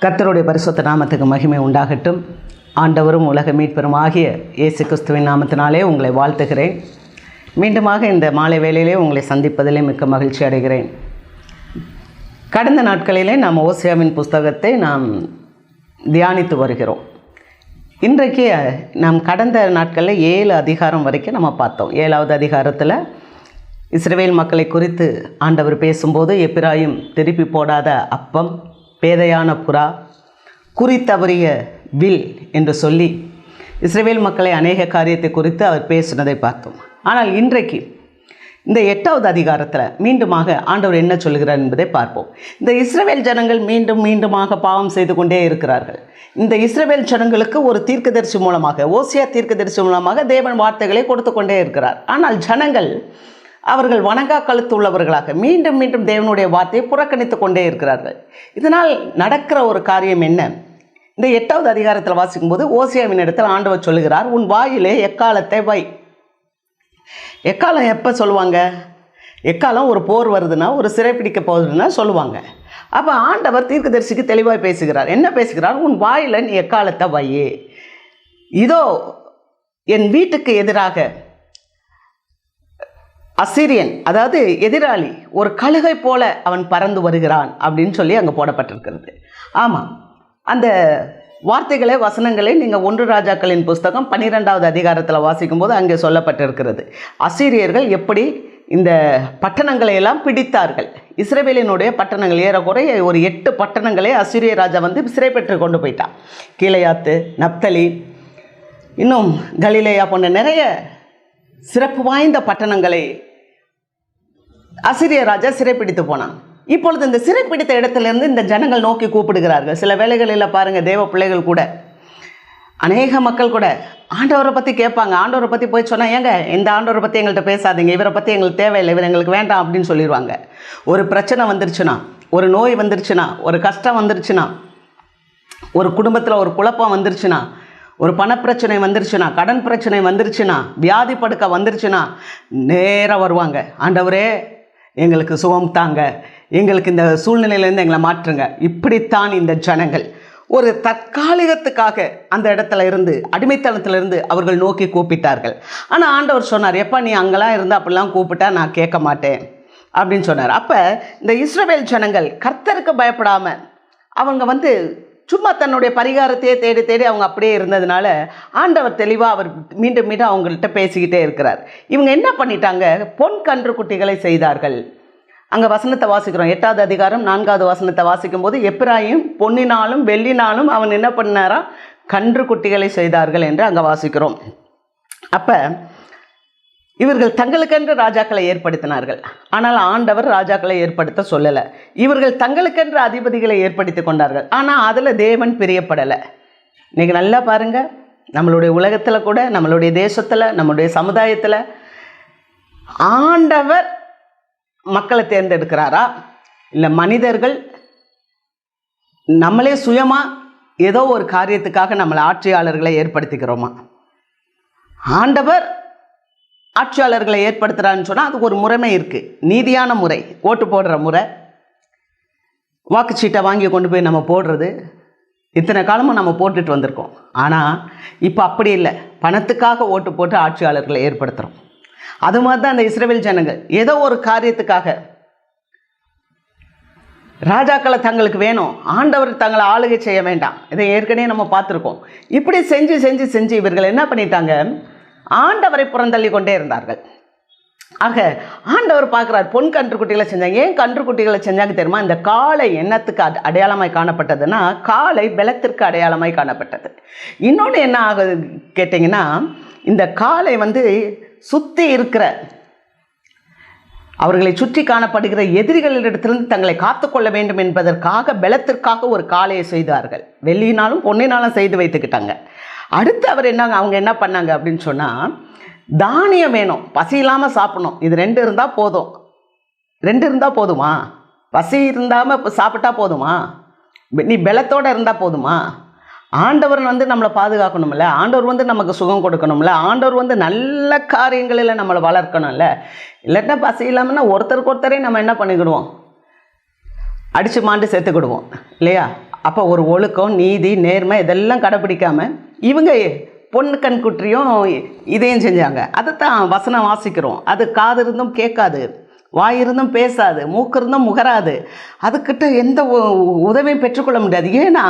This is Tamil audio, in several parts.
கர்த்தருடைய பரிசுத்த நாமத்துக்கு மகிமை உண்டாகட்டும். ஆண்டவரும் உலக மீட்பெரும் ஆகிய இயேசு கிறிஸ்துவின் நாமத்தினாலே உங்களை வாழ்த்துகிறேன். மீண்டுமாக இந்த மாலை வேளையிலே உங்களை சந்திப்பதிலே மிக்க மகிழ்ச்சி அடைகிறேன். கடந்த நாட்களிலே நாம் ஓசியாவின் புஸ்தகத்தை நாம் தியானித்து வருகிறோம். இன்றைக்கு நாம் கடந்த நாட்களில் 7 அதிகாரம் வரைக்கும் நம்ம பார்த்தோம். 7வது அதிகாரத்தில் இஸ்ரவேல் மக்களை குறித்து ஆண்டவர் பேசும்போது, எப்பிராயிம் திருப்பி போடாத அப்பம், பேதையான புறா, குறி தவறிய வில் என்று சொல்லி இஸ்ரவேல் மக்களை அநேக காரியத்தை குறித்து அவர் பேசினதை பார்த்தோம். ஆனால் இன்றைக்கு இந்த 8வது அதிகாரத்தில் மீண்டுமாக ஆண்டவர் என்ன சொல்கிறார் என்பதை பார்ப்போம். இந்த இஸ்ரவேல் ஜனங்கள் மீண்டுமாக பாவம் செய்து கொண்டே இருக்கிறார்கள். இந்த இஸ்ரவேல் ஜனங்களுக்கு ஒரு தீர்க்கதரிசி மூலமாக, ஓசியா தீர்க்கதரிசி மூலமாக தேவன் வார்த்தைகளை கொடுத்து கொண்டே இருக்கிறார். ஆனால் ஜனங்கள் அவர்கள் வணங்கா கழுத்து உள்ளவர்களாக மீண்டும் தேவனுடைய வார்த்தையை புறக்கணித்து கொண்டே இருக்கிறார்கள். இதனால் நடக்கிற ஒரு காரியம் என்ன? இந்த 8வது அதிகாரத்தில் வாசிக்கும்போது ஓசியாவின் இடத்தில் ஆண்டவர் சொல்லுகிறார், உன் வாயிலே எக்காலத்தை வை. எக்காலம் எப்போ சொல்லுவாங்க? எக்காலம் ஒரு போர் வருதுன்னா, ஒரு சிறைப்பிடிக்க போகுதுன்னா சொல்லுவாங்க. அப்போ ஆண்டவர் தீர்க்கதரிசிக்கு தெளிவாக பேசுகிறார். என்ன பேசுகிறார்? உன் வாயில் நீ எக்காலத்தை வையே. இதோ என் வீட்டுக்கு எதிராக அசிரியன், அதாவது எதிராளி, ஒரு கழுகை போல அவன் பறந்து வருகிறான் அப்படின்னு சொல்லி அங்கே போடப்பட்டிருக்கிறது. ஆமாம், அந்த வார்த்தைகளை, வசனங்களை நீங்கள் 1 ராஜாக்களின் புஸ்தகம் 12வது அதிகாரத்தில் வாசிக்கும்போது அங்கே சொல்லப்பட்டிருக்கிறது. அசீரியர்கள் எப்படி இந்த பட்டணங்களை எல்லாம் பிடித்தார்கள். இஸ்ரவேலினுடைய பட்டணங்கள் ஏறக்குறைய ஒரு 8 பட்டணங்களே அசீரிய ராஜா வந்து சிறைப்பெற்று கொண்டு போயிட்டான். கீலேயாத்து, நப்தலி, இன்னும் கலிலேயா போன்ற நிறைய சிறப்பு வாய்ந்த பட்டணங்களை அசீரிய ராஜா சிறைப்பிடித்து போனான். இப்பொழுது இந்த சிறைப்பிடித்த இடத்திலிருந்து இந்த ஜனங்கள் நோக்கி கூப்பிடுகிறார்கள். சில வேளைகளில் பாருங்கள், தேவ பிள்ளைகள் கூட, அநேக மக்கள் கூட ஆண்டவரை பற்றி கேட்பாங்க. ஆண்டவரை பற்றி போய் சொன்னால், ஏங்க இந்த ஆண்டவரை பற்றி எங்கள்கிட்ட பேசாதீங்க, இவரை பற்றி எங்களுக்கு தேவையில்லை, இவர் எங்களுக்கு வேண்டாம் அப்படின்னு சொல்லிடுவாங்க. ஒரு பிரச்சனை வந்துருச்சுன்னா, ஒரு நோய் வந்துருச்சுன்னா, ஒரு கஷ்டம் வந்துருச்சுன்னா, ஒரு குடும்பத்தில் ஒரு குழப்பம் வந்துருச்சுன்னா, ஒரு பணப்பிரச்சனை வந்துருச்சுன்னா, கடன் பிரச்சனை வந்துருச்சுன்னா, வியாதி படுக்க வந்துருச்சுன்னா நேராக வருவாங்க. ஆண்டவரே எங்களுக்கு சுகம் தாங்க, எங்களுக்கு இந்த சூழ்நிலையிலேருந்து எங்களை மாற்றுங்க. இப்படித்தான் இந்த ஜனங்கள் ஒரு தற்காலிகத்துக்காக அந்த இடத்துல இருந்து, அடிமைத்தனத்திலிருந்து அவர்கள் நோக்கி கூப்பிட்டார்கள். ஆனால் ஆண்டவர் சொன்னார், எப்போ நீ அங்கெல்லாம் இருந்து அப்படிலாம் கூப்பிட்டா நான் கேட்க மாட்டேன் அப்படின்னு சொன்னார். அப்போ இந்த இஸ்ரவேல் ஜனங்கள் கர்த்தருக்கு பயப்படாமல் அவங்க வந்து சும்மா தன்னுடைய பரிகாரத்தையே தேடி அவங்க அப்படியே இருந்ததுனால ஆண்டவர் தெளிவாக அவர் மீண்டும் அவங்கள்ட்ட பேசிக்கிட்டே இருக்கிறார். இவங்க என்ன பண்ணிட்டாங்க? பொன் கன்று குட்டிகளை செய்தார்கள். அங்கே வசனத்தை வாசிக்கிறோம். 8வது அதிகாரம் 4வது வசனத்தை வாசிக்கும்போது, எப்பிராயிம் பொன்னினாலும் வெள்ளினாலும் அவன் என்ன பண்ணாரா? கன்று குட்டிகளை செய்தார்கள் என்று அங்கே வாசிக்கிறோம். அப்போ இவர்கள் தங்களுக்கென்று ராஜாக்களை ஏற்படுத்தினார்கள். ஆனால் ஆண்டவர் ராஜாக்களை ஏற்படுத்த சொல்லலை. இவர்கள் தங்களுக்கென்று அதிபதிகளை ஏற்படுத்தி கொண்டார்கள். ஆனால் அதில் தேவன் பிரியப்படலை. இன்றைக்கி நல்லா பாருங்கள், நம்மளுடைய உலகத்தில் கூட, நம்மளுடைய தேசத்தில், நம்மளுடைய சமுதாயத்தில் ஆண்டவர் மக்களை தேர்ந்தெடுக்கிறாரா, இல்லை மனிதர்கள் நம்மளே சுயமாக ஏதோ ஒரு காரியத்துக்காக நம்மளை ஆட்சியாளர்களை ஏற்படுத்திக்கிறோமா? ஆண்டவர் ஆட்சியாளர்களை ஏற்படுத்துகிறான்னு சொன்னால் அதுக்கு ஒரு முறைமை இருக்குது. நீதியான முறை, ஓட்டு போடுற முறை, வாக்குச்சீட்டை வாங்கி கொண்டு போய் நம்ம போடுறது, இத்தனை காலமும் நம்ம போட்டுட்டு வந்திருக்கோம். ஆனால் இப்போ அப்படி இல்லை, பணத்துக்காக ஓட்டு போட்டு ஆட்சியாளர்களை ஏற்படுத்துகிறோம். அது மாதிரி தான் இந்த இஸ்ரவேல் ஜனங்கள் ஏதோ ஒரு காரியத்துக்காக ராஜாக்களை தங்களுக்கு வேணும், ஆண்டவர் தங்களை ஆளுகை செய்ய வேண்டாம். இதை ஏற்கனவே நம்ம பார்த்துருக்கோம். இப்படி செஞ்சு இவர்கள் என்ன பண்ணிட்டாங்க? ஆண்டவரை புறந்தள்ளி கொண்டே இருந்தார்கள். ஆக ஆண்டவர் பார்க்குறார், பொன் கன்றுக்குட்டிகளை செஞ்சாங்க. ஏன் கன்றுக்குட்டிகளை செஞ்சாங்க தெரியுமா? இந்த காளை என்னத்துக்கு அடையாளமாய் காணப்பட்டதுன்னா, காளை பலத்திற்கு அடையாளமாய் காணப்பட்டது. இன்னொன்று என்ன ஆகுது கேட்டிங்கன்னா, இந்த காளை வந்து சுற்றி இருக்கிற, அவர்களை சுற்றி காணப்படுகிற எதிரிகளிடத்திலிருந்து தங்களை காத்துக்கொள்ள வேண்டும் என்பதற்காக பலத்திற்காக ஒரு காளையை செய்தார்கள். வெள்ளியினாலும் பொன்னினாலும் செய்து வைத்துக்கிட்டாங்க. அடுத்து அவங்க என்ன பண்ணாங்க அப்படின்னு சொன்னால், தானியம் வேணும், பசி இல்லாமல் சாப்பிடணும், இது 2 இருந்தால் போதும். 2 இருந்தால் போதுமா? பசி இருந்தாமல் சாப்பிட்டா போதுமா? நீ பலத்தோடு இருந்தால் போதுமா? ஆண்டவர் வந்து நம்மளை பாதுகாக்கணும்ல, ஆண்டவர் வந்து நமக்கு சுகம் கொடுக்கணும்ல, ஆண்டவர் வந்து நல்ல காரியங்களில் நம்மளை வளர்க்கணும்ல. இல்லாட்டா பசி இல்லாமல்னா ஒருத்தருக்கு ஒருத்தரே நம்ம என்ன பண்ணிக்கிடுவோம்? அடித்து மாண்டு சேர்த்துக்கிடுவோம் இல்லையா? அப்போ ஒரு ஒழுக்கம், நீதி, நேர்மை இதெல்லாம் கடைப்பிடிக்காம இவங்க பொண்ணு கண் குற்றியும் இதையும் செஞ்சாங்க. அதைத்தான் வசனம் வாசிக்கிறோம். அது காது இருந்தும் கேட்காது, வாய் இருந்தும் பேசாது, மூக்கு இருந்தும் முகராது, அதுக்கிட்ட எந்த உதவியும் பெற்றுக்கொள்ள முடியாது. ஏன்னா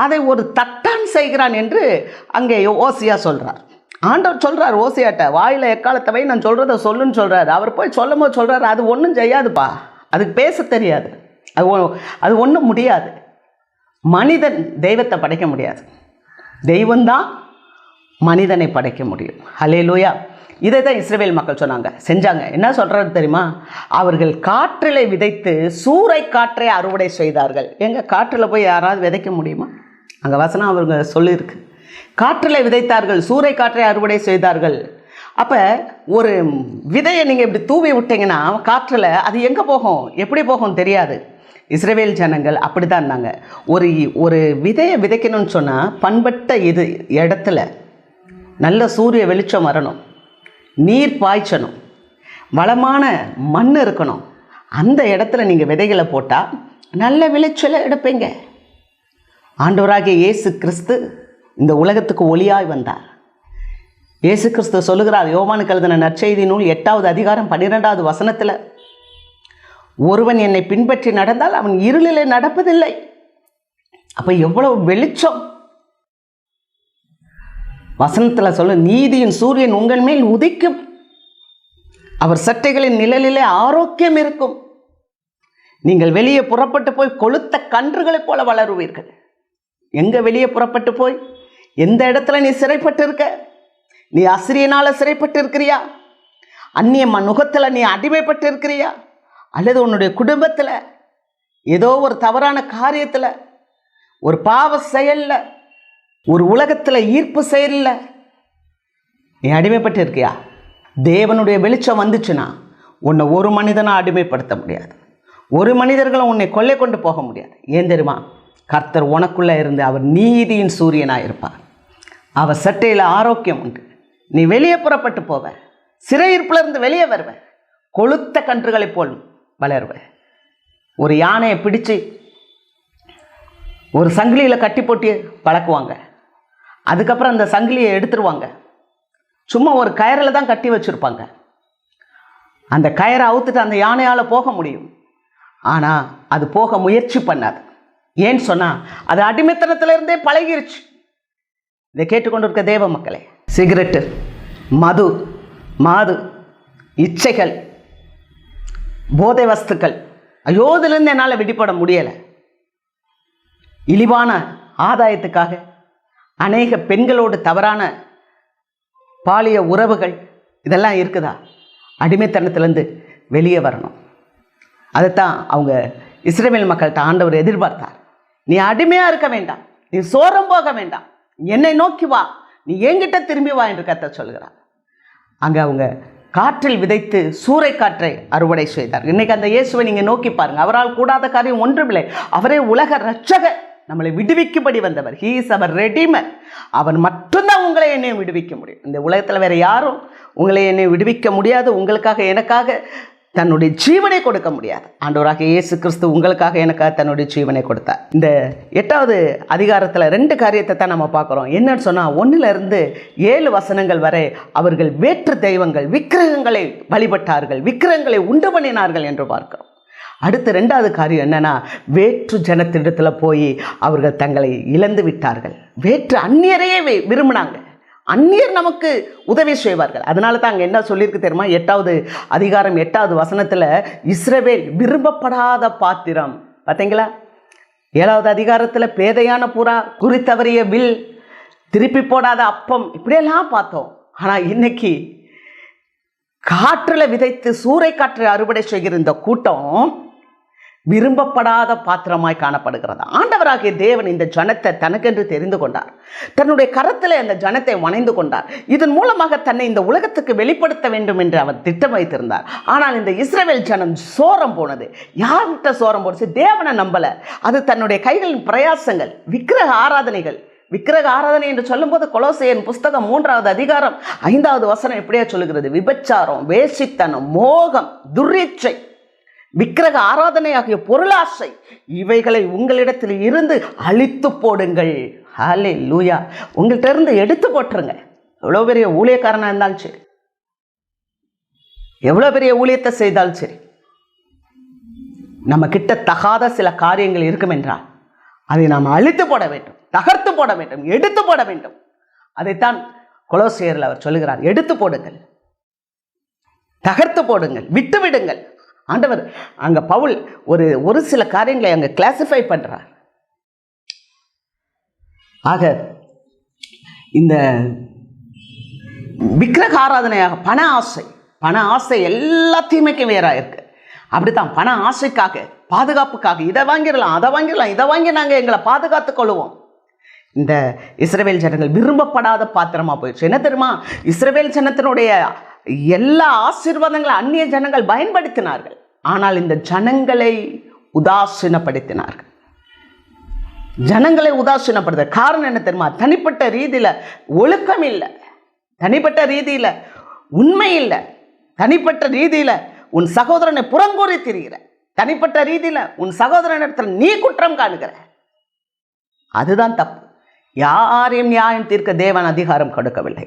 அதை ஒரு தட்டான் செய்கிறான் என்று அங்கே ஓசியா சொல்கிறார். ஆண்டவர் சொல்கிறார் ஓசியாட்ட, வாயில் எக்காலத்தை வை, நான் சொல்கிறத சொல்லுன்னு சொல்கிறார். அவர் போய் சொல்லும் போது சொல்கிறார், அது ஒன்றும் செய்யாதுப்பா, அதுக்கு பேச தெரியாது, அது ஒன்றும் முடியாது. மனிதன் தெய்வத்தை படைக்க முடியாது, தெய்வந்தான் மனிதனை படைக்க முடியும். ஹல்லேலூயா. இதை தான் இஸ்ரவேல் மக்கள் சொன்னாங்க, செஞ்சாங்க. என்ன சொல்கிறது தெரியுமா? அவர்கள் காற்றிலே விதைத்து சூறை காற்றை அறுவடை செய்தார்கள். எங்க காற்றில் போய் யாராவது விதைக்க முடியுமா? அங்கே வசனம் அவங்க சொல்லியிருக்கு, காற்றில் விதைத்தார்கள், சூறை காற்றை அறுவடை செய்தார்கள். அப்போ ஒரு விதையை நீங்கள் இப்படி தூவி விட்டீங்கன்னா காற்றில் அது எங்கே போகும், எப்படி போகும் தெரியாது. இஸ்ரவேல் ஜனங்கள் அப்படி தான் இருந்தாங்க. ஒரு விதையை விதைக்கணும்னு சொன்னால் பண்பட்ட இடத்துல நல்ல சூரிய வெளிச்சம் வரணும், நீர் பாய்ச்சணும், வளமான மண் இருக்கணும். அந்த இடத்துல நீங்கள் விதைகளை போட்டால் நல்ல விளைச்சலை எடுப்பீங்க. ஆண்டவராகிய இயேசு கிறிஸ்து இந்த உலகத்துக்கு ஒளியாய் வந்தார். இயேசு கிறிஸ்து சொல்லுகிறார், யோவானுக்கு எழுதின நற்செய்தி நூல் 8வது அதிகாரம் 12வது வசனத்தில், ஒருவன் என்னை பின்பற்றி நடந்தால் அவன் இருளிலே நடப்பதில்லை. அப்போ எவ்வளவு வெளிச்சம்! வசனத்தில் சொல்ல, நீதியின் சூரியன் உங்கள் மேல் உதிக்கும், அவர் சட்டைகளின் நிழலிலே ஆரோக்கியம் இருக்கும், நீங்கள் வெளியே புறப்பட்டு போய் கொளுத்த கன்றுகளைப் போல வளருவீர்கள். எங்கே வெளியே புறப்பட்டு போய் எந்த இடத்துல நீ சிறைப்பட்டு இருக்க? நீ அசிரியனால் சிறைப்பட்டு இருக்கிறியா? அந்நிய நுகத்தில் நீ அடிமைப்பட்டு இருக்கிறியா? அல்லது உன்னுடைய குடும்பத்தில் ஏதோ ஒரு தவறான காரியத்தில், ஒரு பாவ செயலில், ஒரு உலகத்தில் ஈர்ப்பு செயலில் நீ அடிமைப்பட்டு இருக்கியா? தேவனுடைய வெளிச்சம் வந்துச்சுன்னா உன்னை ஒரு மனிதனாக அடிமைப்படுத்த முடியாது, ஒரு மனிதர்களும் உன்னை கொள்ளை கொண்டு போக முடியாது. ஏன் தெரியுமா? கர்த்தர் உனக்குள்ளே இருந்து அவர் நீதியின் சூரியனாக இருப்பார். அவர் சட்டையில் ஆரோக்கியம் உண்டு. நீ வெளியே புறப்பட்டு போவ, சிறையிருப்பிலிருந்து வெளியே வருவ, கொளுத்த கன்றுகளைப் போல் வளருவ. ஒரு யானையை பிடிச்சு ஒரு சங்கிலியில் கட்டி போட்டு பழக்குவாங்க, அதுக்கப்புறம் அந்த சங்கிலியை எடுத்துருவாங்க. சும்மா ஒரு கயரில் தான் கட்டி வச்சுருப்பாங்க. அந்த கயரை அவுத்துட்டு அந்த யானையால் போக முடியும், ஆனால் அது போக முயற்சி பண்ணாது. ஏன்னு சொன்னால் அது அடிமைத்தனத்திலிருந்தே பழகிருச்சு. இதை கேட்டுக்கொண்டு இருக்க தேவ மக்களே, சிகரெட்டு, மது, மாது, இச்சைகள், போதை வஸ்துக்கள், அயோதிலிருந்து என்னால் விடுபட முடியலை. இழிவான ஆதாயத்துக்காக அநேக பெண்களோடு தவறான பாலிய உறவுகள் இதெல்லாம் இருக்குதா? அடிமைத்தனத்திலேருந்து வெளியே வரணும். அதைத்தான் அவங்க இஸ்ரவேல் மக்கள்கிட்ட ஆண்டவர் எதிர்பார்த்தார். நீ அடிமையாக இருக்க வேண்டாம், நீ சோரம் போக வேண்டாம், என்னை நோக்கி வா, நீ என்கிட்ட திரும்பி வா என்று கர்த்தர் சொல்கிறார். அங்கே அவங்க காற்றில் விதைத்து சூறை காற்றை அறுவடை செய்தார். இன்றைக்கி அந்த இயேசுவை நீங்கள் நோக்கி பாருங்கள். அவரால் கூடாத காரியம் ஒன்றுமில்லை. அவரே உலக இரட்சகர், நம்மளை விடுவிக்கும்படி வந்தவர். ஹீ இஸ் அவர் ரெடிமர். அவர் மட்டும்தான் உங்களை என்னையும் விடுவிக்க முடியும். இந்த உலகத்தில் வேறு யாரும் உங்களை என்னை விடுவிக்க முடியாது. உங்களுக்காக எனக்காக தன்னுடைய ஜீவனை கொடுக்க முடியாது. ஆண்டவராக இயேசு கிறிஸ்து உங்களுக்காக எனக்காக தன்னுடைய ஜீவனை கொடுத்தார். இந்த 8வது அதிகாரத்தில் 2 காரியத்தை தான் நம்ம பார்க்குறோம். என்னன்னு சொன்னால் 1லிருந்து 7 வசனங்கள் வரை அவர்கள் வேற்று தெய்வங்கள், விக்கிரகங்களை வழிபட்டார்கள், விக்கிரகங்களை உண்டு பண்ணினார்கள் என்று பார்க்கிறோம். அடுத்து 2வது காரியம் என்னன்னா, வேற்று ஜனத்திடத்தில் போய் அவர்கள் தங்களை இழந்து விட்டார்கள். வேற்று அந்நியரையே விரும்பினாங்க. அந்நியர் நமக்கு உதவி செய்வார்கள். அதனால தான் அங்கே என்ன சொல்லியிருக்கு தெரியுமா? 8வது அதிகாரம் 8வது வசனத்தில், இஸ்ரவேல் விரும்பப்படாத பாத்திரம். பார்த்தீங்களா? 7வது அதிகாரத்தில் பேதையான புறா, குறித்தவறிய வில், திருப்பி போடாத அப்பம், இப்படியெல்லாம் பார்த்தோம். ஆனால் இன்னைக்கு காற்றில் விதைத்து சூறை காற்றை அறுவடை செய்கிற இந்த கூட்டம் விரும்பப்படாத பாத்திரமாய் காணப்படுகிறது. ஆண்டவராகிய தேவன் இந்த ஜனத்தை தனக்கென்று தெரிந்து கொண்டார். தன்னுடைய கரத்தில் அந்த ஜனத்தை வணைந்து கொண்டார். இதன் மூலமாக தன்னை இந்த உலகத்துக்கு வெளிப்படுத்த வேண்டும் என்று அவர் திட்டம் வைத்திருந்தார். ஆனால் இந்த இஸ்ரவேல் ஜனம் சோரம் போனது. யார்கிட்ட சோரம் போனது? தேவனை நம்பலை. அது தன்னுடைய கைகளின் பிரயாசங்கள், விக்கிரக ஆராதனைகள். விக்கிரக ஆராதனை என்று சொல்லும்போது கொலோசையர் புஸ்தகம் 3வது அதிகாரம் 5வது வசனம் எப்படியா சொல்லுகிறது? விபச்சாரம், வேசித்தனம், மோகம், துர்ரீட்சை, விக்கிரக ஆராதனையாகிய பொருளாசை இவைகளை உங்களிடத்தில் இருந்து அழித்து போடுங்கள். ஹல்லேலூயா. உங்கள்கிட்ட இருந்து எடுத்து போட்டுருங்க. எவ்வளோ பெரிய ஊழியக்காரனாக இருந்தாலும் சரி, எவ்வளோ பெரிய ஊழியத்தை செய்தாலும் சரி, நம்ம கிட்ட தகாத சில காரியங்கள் இருக்கும் என்றால் அதை நாம் அழித்து போட வேண்டும், தகர்த்து போட வேண்டும், எடுத்து போட வேண்டும். அதைத்தான் கொலோசியரில் அவர் சொல்லுகிறார். எடுத்து போடுங்கள், தகர்த்து போடுங்கள், விட்டு விடுங்கள். ஆண்டவர் அங்க பவுல் ஒரு சில காரியங்களை அங்க கிளாசிஃபை பண்றார். ஆக இந்த விக்கிரக ஆராதனையாக பண ஆசை எல்லா தீமைக்கும் வேறா இருக்கு. அப்படித்தான் பண ஆசைக்காக, பாதுகாப்புக்காக இதை வாங்கிடலாம், அதை வாங்கிடலாம், இதை வாங்கி நாங்கள் எங்களை பாதுகாத்துக் கொள்வோம். இந்த இஸ்ரவேல் ஜனங்கள் விரும்பப்படாத பாத்திரமா போயிடுச்சு. என்ன தெரியுமா? இஸ்ரவேல் ஜனத்தினுடைய எல்லா ஆசீர்வாதங்களும் அந்நிய ஜனங்கள் பயன்படுத்தினார்கள். ஆனால் இந்த ஜனங்களை உதாசீனப்படுத்தினார்கள். ஜனங்களை உதாசீனப்படுத்த காரணம் என்ன தெரியுமா? தனிப்பட்ட ரீதியில் ஒழுக்கம் இல்லை, தனிப்பட்ட ரீதியில் உண்மை இல்லை, தனிப்பட்ட ரீதியில் உன் சகோதரனை புறங்கூறி திரிகிற, தனிப்பட்ட ரீதியில் உன் சகோதரனிடத்தில் நீ குற்றம் காணுகிற. அதுதான் தப்பு. யாரையும் நியாயம் தீர்க்க தேவன் அதிகாரம் கொடுக்கவில்லை.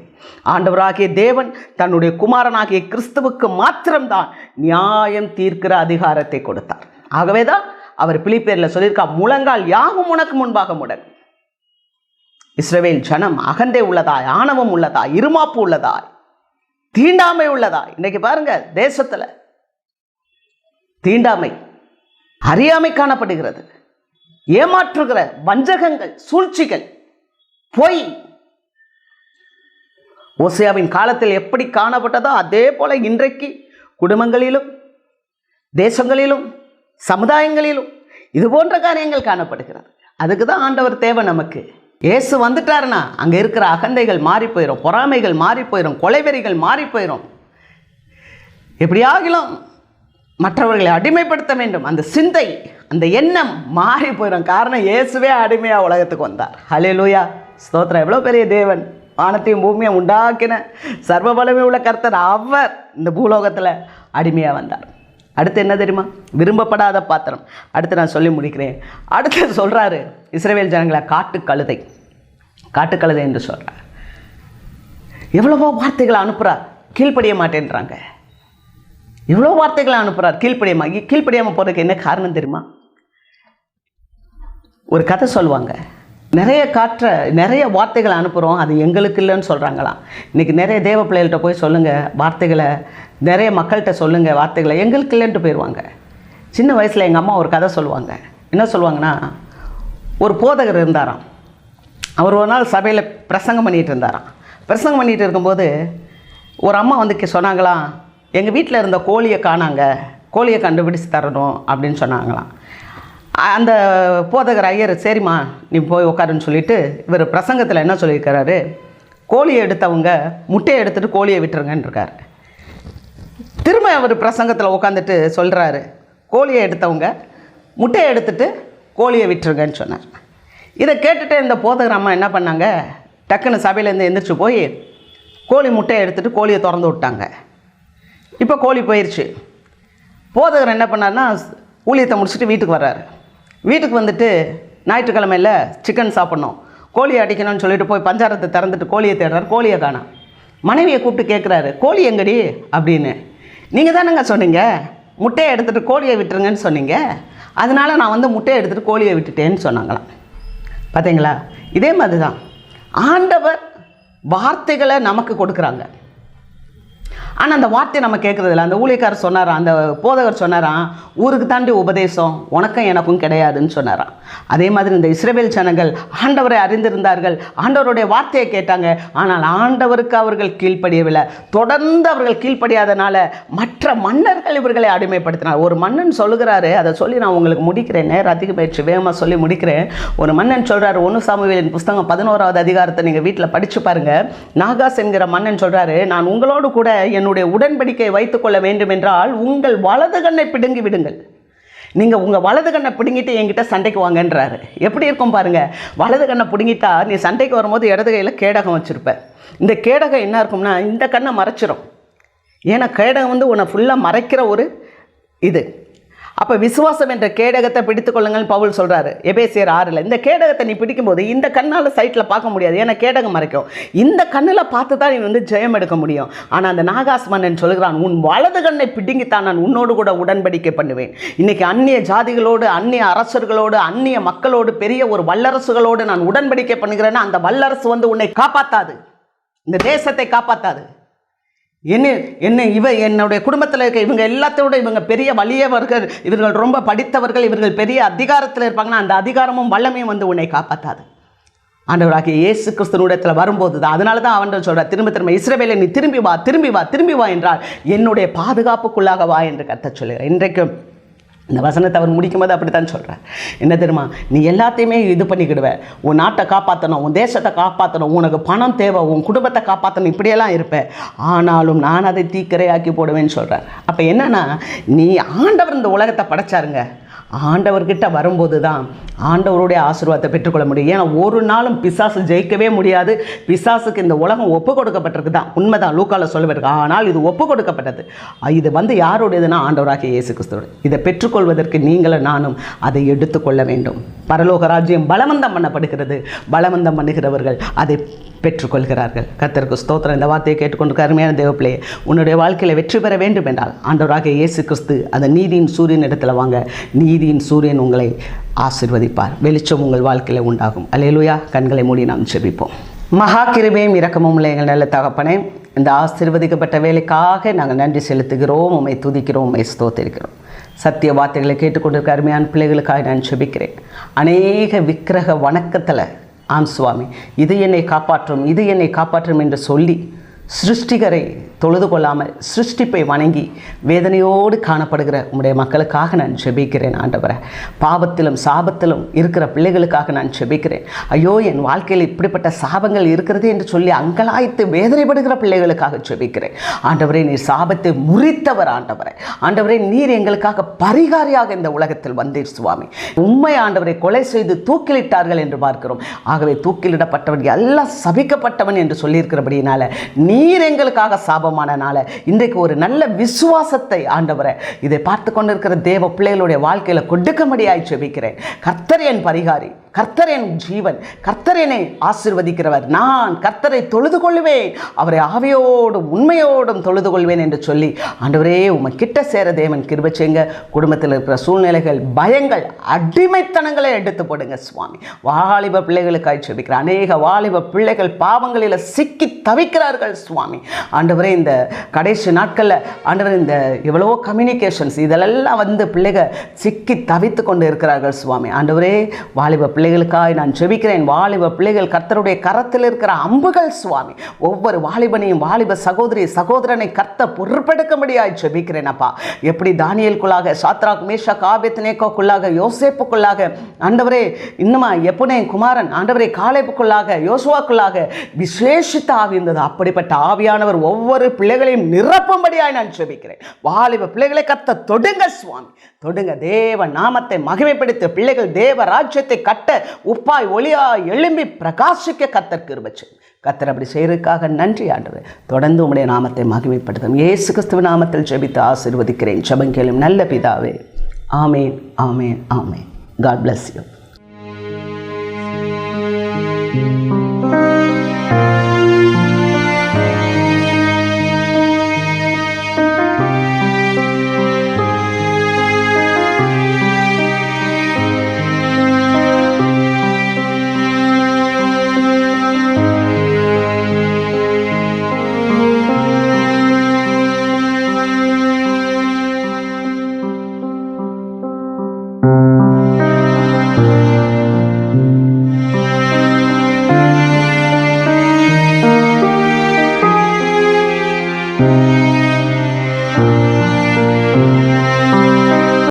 ஆண்டவராகிய தேவன் தன்னுடைய குமாரனாகிய கிறிஸ்துவுக்கு மாத்திரம்தான் நியாயம் தீர்க்கிற அதிகாரத்தை கொடுத்தார். ஆகவேதான் அவர் பிலிப்பியரில் சொல்லியிருக்கார், முழங்கால் யாவும் உனக்கு முன்பாக முடங்கும். இஸ்ரவேல் ஜனம் அகந்தை உள்ளதாய், ஆணவம் உள்ளதாய், இருமாப்பு உள்ளதாய், தீண்டாமை உள்ளதாய். இன்னைக்கு பாருங்க, தேசத்துல தீண்டாமை, அறியாமை காணப்படுகிறது. ஏமாற்றுகிற வஞ்சகங்கள், சூழ்ச்சிகள், பொய். ஓசியாவின் காலத்தில் எப்படி காணப்பட்டதோ அதே போல இன்றைக்கு குடும்பங்களிலும், தேசங்களிலும், சமுதாயங்களிலும் இது போன்ற காரியங்கள் காணப்படுகிறது. அதுக்கு தான் ஆண்டவர் தேவை நமக்கு. இயேசு வந்துட்டாருன்னா அங்கே இருக்கிற அகந்தைகள் மாறி போயிடும், பொறாமைகள் மாறி போயிடும், கொலைவெறிகள் மாறி போயிடும். எப்படியாகிலும் மற்றவர்களை அடிமைப்படுத்த வேண்டும் அந்த சிந்தை, அந்த எண்ணம் மாறி போயிடும். காரணம், இயேசுவே அடிமையாக உலகத்துக்கு வந்தார். ஹல்லேலூயா, ஸ்தோத்திரம். எவ்வளோ பெரிய தேவன், வானத்தையும் பூமியை உண்டாக்கின சர்வ வல்லமை உள்ள கர்த்தர். அவர் இந்த பூலோகத்தில் அடிமையாக வந்தார். அடுத்து என்ன தெரியுமா? விரும்பப்படாத பாத்திரம். அடுத்து நான் சொல்லி முடிக்கிறேன். அடுத்து சொல்கிறாரு, இஸ்ரவேல் ஜனங்களை காட்டுக்கழுதை, காட்டுக்கழுதை என்று சொல்கிறார். எவ்வளவோ வார்த்தைகளை அனுப்புகிறார், கீழ்ப்படிய மாட்டேன்றாங்க. இவ்வளோ வார்த்தைகளை அனுப்புகிறார், கீழ்ப்படியாமல் போகிறதுக்கு என்ன காரணம் தெரியுமா? ஒரு கதை சொல்லுவாங்க. நிறைய வார்த்தைகளை அனுப்புகிறோம், அது எங்களுக்கு இல்லைன்னு சொல்கிறாங்களாம். இன்றைக்கி நிறைய தேவ பிள்ளைகள்கிட்ட போய் சொல்லுங்கள் வார்த்தைகளை, நிறைய மக்கள்கிட்ட சொல்லுங்கள் வார்த்தைகளை, எங்களுக்கு இல்லைன்ட்டு போயிடுவாங்க. சின்ன வயசில் எங்கள் அம்மா ஒரு கதை சொல்லுவாங்க. என்ன சொல்லுவாங்கன்னா, ஒரு போதகர் இருந்தாராம். அவர் ஒரு நாள் சபையில் பிரசங்கம் பண்ணிகிட்டு இருந்தாராம். பிரசங்கம் பண்ணிகிட்டு இருக்கும்போது ஒரு அம்மா வந்து சொன்னாங்களாம், எங்கள் வீட்டில் இருந்த கோழியை காணாங்க, கோழியை கண்டுபிடிச்சு தரணும் அப்படின்னு சொன்னாங்களாம். அந்த போதகர் ஐயர், சரிம்மா நீ போய் உட்காருன்னு சொல்லிவிட்டு இவர் பிரசங்கத்தில் என்ன சொல்லியிருக்கிறாரு, கோழியை எடுத்தவங்க முட்டையை எடுத்துகிட்டு கோழியை விட்டுருங்கன்னு இருக்கார். திரும்ப அவர் பிரசங்கத்தில் உட்காந்துட்டு சொல்கிறாரு, கோழியை எடுத்தவங்க முட்டையை எடுத்துகிட்டு கோழியை விட்டுருங்கன்னு சொன்னார். இதை கேட்டுட்டு இந்த போதகர் அம்மா என்ன பண்ணாங்க, டக்குன்னு சபையிலேருந்து எந்திரிச்சு போய் கோழி முட்டையை எடுத்துகிட்டு கோழியை திறந்து விட்டாங்க. இப்போ கோழி போயிடுச்சு. போதகர் என்ன பண்ணார்னா, ஊழியத்தை முடிச்சுட்டு வீட்டுக்கு வர்றாரு. வீட்டுக்கு வந்துட்டு ஞாயிற்றுக்கிழமையில் சிக்கன் சாப்பிட்ணும், கோழியை அடிக்கணும்னு சொல்லிட்டு போய் பஞ்சாரத்தை திறந்துட்டு கோழியை தேடுறாரு. கோழியை காணோம். மனைவியை கூப்பிட்டு கேட்குறாரு, கோழி எங்கடி அப்படின்னு. நீங்கள் தானேங்க சொன்னீங்க முட்டையை எடுத்துகிட்டு கோழியை விட்டுருங்கன்னு சொன்னீங்க, அதனால் நான் வந்து முட்டையை எடுத்துகிட்டு கோழியை விட்டுட்டேன்னு சொன்னாங்களாம். பார்த்தீங்களா? இதே மாதிரி தான் ஆண்டவர் வார்த்தைகளை நமக்கு கொடுக்குறாங்க. ஆனால் அந்த வார்த்தையை நம்ம கேட்குறதில்ல. அந்த ஊழியக்காரர் சொன்னாராம், அந்த போதகர் சொன்னாராம், ஊருக்கு தாண்டி உபதேசம் உனக்கும் எனக்கும் கிடையாதுன்னு சொன்னாராம். அதே மாதிரி இந்த இஸ்ரவேல் ஜனங்கள் ஆண்டவரை அறிந்திருந்தார்கள், ஆண்டவருடைய வார்த்தையை கேட்டாங்க. ஆனால் ஆண்டவருக்கு அவர்கள் கீழ்ப்படியவில்லை. தொடர்ந்து அவர்கள் கீழ்ப்படியாதனால மற்ற மன்னர்கள் இவர்களை அடிமைப்படுத்தினார். ஒரு மன்னன் சொல்லுகிறாரு, அதை சொல்லி நான் உங்களுக்கு முடிக்கிறேன், நேரம் அதிக பயிற்சி வேகமாக சொல்லி முடிக்கிறேன். ஒரு மன்னன் சொல்கிறார், 1 சாமுவேலின் புஸ்தகம் 11வது அதிகாரத்தை நீங்கள் வீட்டில் படித்து பாருங்கள். நாகாஸ் என்கிற மன்னன் சொல்கிறாரு, நான் உங்களோடு கூட என்னுடைய உடன்படிக்கை வைத்துக் கொள்ள வேண்டும் என்றால் உங்கள் வலது கண்ணை பிடுங்கி விடுங்கள். நீங்கள் உங்கள் வலது கண்ணை பிடுங்கிட்டு என்கிட்ட சண்டைக்கு வாங்கன்றாரு. எப்படி இருக்கும் பாருங்கள். வலது கண்ணை பிடுங்கிட்டா நீ சண்டைக்கு வரும்போது இடது கையில் கேடகம் வச்சுருப்ப. இந்த கேடகம் என்ன இருக்கும்னா இந்த கண்ணை மறைச்சிரும். ஏன்னா கேடகம் வந்து உன்னை ஃபுல்லாக மறைக்கிற ஒரு இது. அப்போ விசுவாசம் என்ற கேடகத்தை பிடித்துக் கொள்ளுங்கள் பவுல் சொல்கிறாரு எபேசியர் 6. இந்த கேடகத்தை நீ பிடிக்கும்போது இந்த கண்ணால் சைட்டில் பார்க்க முடியாது, ஏன்னா கேடகம் மறைக்கும். இந்த கண்ணில் பார்த்து தான் நீ ஜெயம் எடுக்க முடியும். ஆனால் அந்த நாகாஸ் மன்னன் சொல்கிறான், உன் வலது கண்ணை பிடுங்கித்தான் நான் உன்னோடு கூட உடன்படிக்கை பண்ணுவேன். இன்னைக்கு அந்நிய ஜாதிகளோடு, அந்நிய அரசர்களோடு, அந்நிய மக்களோடு, பெரிய ஒரு வல்லரசுகளோடு நான் உடன்படிக்கை பண்ணுகிறேன்னா அந்த வல்லரசு உன்னை காப்பாற்றாது, இந்த தேசத்தை காப்பாற்றாது. என்னுடைய குடும்பத்தில் இருக்க இவங்க எல்லாத்தோட இவங்க பெரிய வலியவர்கள், இவர்கள் ரொம்ப படித்தவர்கள், இவர்கள் பெரிய அதிகாரத்தில் இருப்பாங்கன்னா அந்த அதிகாரமும் வல்லமையும் உன்னை காப்பாற்றாது. ஆண்டவராகிய இயேசு கிறிஸ்துவினிடத்தில் வரும்போது தான், அதனால தான் அவன் சொல்கிறார் திரும்ப இஸ்ரவேலை நீ திரும்பி வா என்றால் என்னுடைய பாதுகாப்புக்குள்ளாக வா என்று கர்த்தர் சொல்லுகிறார். இன்றைக்கும் இந்த வசனத்தை அவர் முடிக்கும்போது அப்படி தான் சொல்கிறார். என்ன தெரியுமா, நீ எல்லாத்தையுமே இது பண்ணிக்கிடுவேன், உன் நாட்டை காப்பாற்றணும், உன் தேசத்தை காப்பாற்றணும், உனக்கு பணம் தேவை, உன் குடும்பத்தை காப்பாற்றணும், இப்படியெல்லாம் இருப்பேன், ஆனாலும் நான் அதை தீக்கிரையாக்கி போடுவேன்னு சொல்கிறார். அப்போ என்னன்னா, நீ ஆண்டவர் இந்த உலகத்தை படைச்சாருங்க, ஆண்டவர்கிட்ட வரும்போது தான் ஆண்டவருடைய ஆசீர்வாதத்தை பெற்றுக்கொள்ள முடியும். ஏன்னா ஒரு நாளும் பிசாசு ஜெயிக்கவே முடியாது. பிசாசுக்கு இந்த உலகம் ஒப்பு கொடுக்கப்பட்டிருக்கு தான், உண்மைதான், லூக்காவில் சொல்லப்பட்டிருக்கு. ஆனால் இது ஒப்பு கொடுக்கப்பட்டது. இது யாருடையதுன்னா ஆண்டவராகிய இயேசு கிறிஸ்துவோட. இதை பெற்றுக்கொள்வதற்கு நீங்களும் நானும் அதை எடுத்துக்கொள்ள வேண்டும். பரலோக ராஜ்யம் பலவந்தம் பண்ணப்படுகிறது, பலவந்தம் பண்ணுகிறவர்கள் அதை பெற்றுக்கொள்கிறார்கள். கர்த்தருக்கு ஸ்தோத்திரம். இந்த வார்த்தையை கேட்டுக்கொண்டு அருமையான தேவப்பிள்ளையே, உன்னுடைய வாழ்க்கையில் வெற்றி பெற வேண்டும் என்றால் ஆண்டவராகிய இயேசு கிறிஸ்து அந்த நீதியின் சூரியன் இடத்துல வாங்க. நீதியின் சூரியன் உங்களை ஆசீர்வதிப்பார், வெளிச்சம் உங்கள் வாழ்க்கையில் உண்டாகும். அல்லேலூயா. கண்களை மூடி நாம் ஜெபிப்போம். மகா கிருபையும் இரக்கமும் உள்ள எங்கள் நல்ல தகப்பனே, இந்த ஆசீர்வதிக்கப்பட்ட வேலைக்காக நாங்கள் நன்றி செலுத்துகிறோம், உம்மை துதிக்கிறோம், உம்மை ஸ்தோத்திரிக்கிறோம். சத்திய வார்த்தைகளை கேட்டுக்கொண்டிருக்க அருமையான பிள்ளைகளுக்காக நான் ஜெபிக்கிறேன். அநேக விக்கிரக வணக்கத்தில் சுவாமி இது என்னை காப்பாற்றும் என்று சொல்லி சிருஷ்டிகரை தொழுது கொள்ளாமல் சிருஷ்டிப்பை வணங்கி வேதனையோடு காணப்படுகிற உம்முடைய மக்களுக்காக நான் ஜெபிக்கிறேன். ஆண்டவரே, பாவத்திலும் சாபத்திலும் இருக்கிற பிள்ளைகளுக்காக நான் ஜெபிக்கிறேன். ஐயோ, என் வாழ்க்கையில் இப்படிப்பட்ட சாபங்கள் இருக்கிறது என்று சொல்லி அங்கலாய்த்து வேதனைப்படுகிற பிள்ளைகளுக்காக ஜெபிக்கிறேன். ஆண்டவரே, நீர் சாபத்தை முறித்தவர். ஆண்டவரே, நீர் எங்களுக்காக பரிகாரியாக இந்த உலகத்தில் வந்தீர் சுவாமி. உண்மை ஆண்டவரை கொலை செய்து தூக்கிலிட்டார்கள் என்று பார்க்கிறோம். ஆகவே தூக்கிலிடப்பட்டவன் எல்லாம் சபிக்கப்பட்டவன் என்று சொல்லியிருக்கிறபடியினால நீர் எங்களுக்காக சாபமானனால இன்றைக்கு ஒரு நல்ல விசுவாசத்தை ஆண்டவரே இதை பார்த்து கொண்டிருக்கிற தேவ பிள்ளைகளுடைய வாழ்க்கையில் கொடுக்கும்படியாய் ஜெபிக்கிறேன். கர்த்தர் என் பரிகாரி, கர்த்தர் என் ஜீவன், கர்த்தர் என்னை ஆசீர்வதிக்கிறவர், நான் கர்த்தரை தொழுது கொள்வேன், அவரை ஆவியோடும் உண்மையோடும் தொழுது கொள்வேன் என்று சொல்லி ஆண்டவரே உம்மை கிட்ட சேர தேவன் கிருபை செய்யுங்க. குடும்பத்தில் இருக்கிற சூழ்நிலைகள், பயங்கள், அடிமைத்தனங்களை எடுத்து போடுங்க சுவாமி. வாலிப பிள்ளைகளுக்காய் ஜெபிக்கிறேன். அநேக வாலிப பிள்ளைகள் பாவங்களில் சிக்கி தவிக்கிறார்கள் சுவாமி. ஆண்டவரே, இந்த கடைசி நாட்களில் ஆண்டவரே இந்த எவ்வளோ கம்யூனிகேஷன்ஸ் இதெல்லாம் பிள்ளைகள் சிக்கி தவித்து கொண்டு இருக்கிறார்கள் சுவாமி. ஆண்டவரே, வாலிப பிள்ளைகளுக்காய் நான் ஜெபிக்கிறேன். வாலிப பிள்ளைகள் கர்த்தருடைய கரத்தில் இருக்கிற அம்புகள் சுவாமி. ஒவ்வொரு வாலிபனையும், வாலிப சகோதரனை கர்த்தர் பொறுப்பெடுக்கும்படியாய் ஜெபிக்கிறேன். அப்பா, எப்படி தானியேலுக்குள்ளாக, சாத்ராக் மேஷாக் ஆபேத்நேகோக்குள்ளாக, யோசேப்புக்குள்ளாக, ஆண்டவரே இன்னுமா எப்பனே குமாரன் ஆண்டவரே காலேபுக்குள்ளாக, யோசுவாக்குள்ளாக விசேஷித்த ஆவி இருந்தது, அப்படிப்பட்ட ஆவியானவர் ஒவ்வொரு பிள்ளைகளையும் நிரப்பும்படியாய் நான் ஜெபிக்கிறேன். வாலிப பிள்ளைகளை கர்த்தர் தொடுங்க சுவாமி, தொடுங்க. தேவ நாமத்தை மகிமைப்படுத்த பிள்ளைகள் தேவ ராஜ்யத்தை கட்ட உப்பாய் ஒளியாய் எழும்பி பிரகாசிக்க கர்த்தர் கிருபை செய்யும். கர்த்தர் அப்படி செய்யறதுக்காக நன்றி ஆண்டவரே. தொடர்ந்து உம்முடைய நாமத்தை மகிமைப்படுத்தும். இயேசு கிறிஸ்துவின் நாமத்தில் ஜெபித்து ஆசீர்வதிக்கிறேன். ஜெபம் கேளும் நல்ல பிதாவே. ஆமேன், ஆமேன், ஆமேன். God bless you.